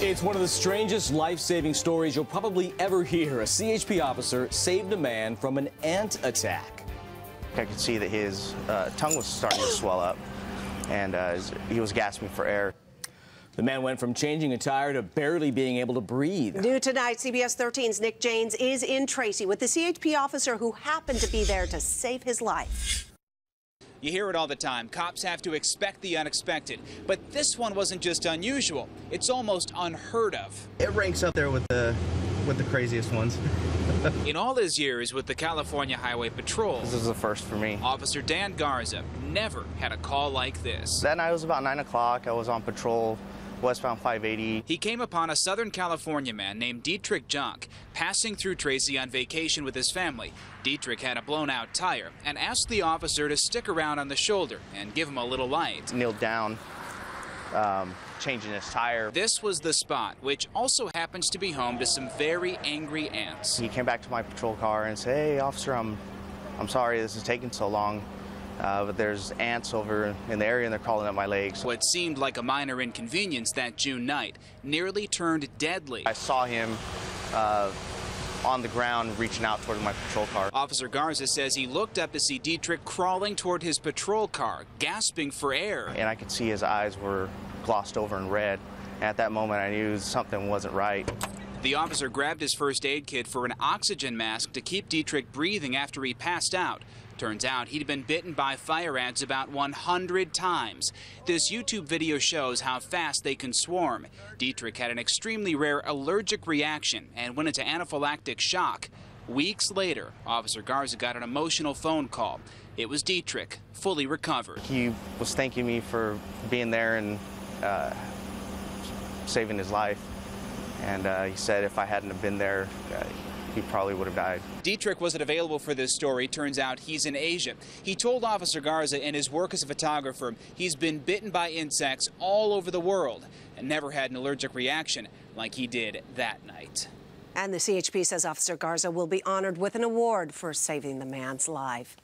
It's one of the strangest life-saving stories you'll probably ever hear. A CHP officer saved a man from an ant attack. I could see that his tongue was starting to swell up, and he was gasping for air. The man went from changing a tire to barely being able to breathe. New tonight, CBS 13's Nick Janes is in Tracy with the CHP officer who happened to be there to save his life. You hear it all the time. Cops have to expect the unexpected. But this one wasn't just unusual. It's almost unheard of. It ranks up there with the craziest ones. In all his years with the California Highway Patrol, This is the first for me. Officer Dan Garza never had a call like this. That night it was about 9 o'clock. I was on patrol, westbound 580. He came upon a Southern California man named Didrick Johnck passing through Tracy on vacation with his family. Didrick had a blown-out tire and asked the officer to stick around on the shoulder and give him a little light. Kneeled down, changing his tire. This was the spot, which also happens to be home to some very angry ants. He came back to my patrol car and said, "Hey, officer, I'm sorry this is taking so long. But there's ants over in the area and they're crawling up my legs." What seemed like a minor inconvenience that June night nearly turned deadly. I saw him on the ground reaching out toward my patrol car. Officer Garza says he looked up to see Didrick crawling toward his patrol car, gasping for air. And I could see his eyes were glossed over in red. And at that moment, I knew something wasn't right. The officer grabbed his first aid kit for an oxygen mask to keep Didrick breathing after he passed out. Turns out he'd been bitten by fire ants about 100 times. This YouTube video shows how fast they can swarm. Didrick had an extremely rare allergic reaction and went into anaphylactic shock. Weeks later, Officer Garza got an emotional phone call. It was Didrick, fully recovered. He was thanking me for being there and saving his life. And he said if I hadn't have been there, he probably would have died. Didrick wasn't available for this story. Turns out he's in Asia. He told Officer Garza in his work as a photographer he's been bitten by insects all over the world and never had an allergic reaction like he did that night. And the CHP says Officer Garza will be honored with an award for saving the man's life.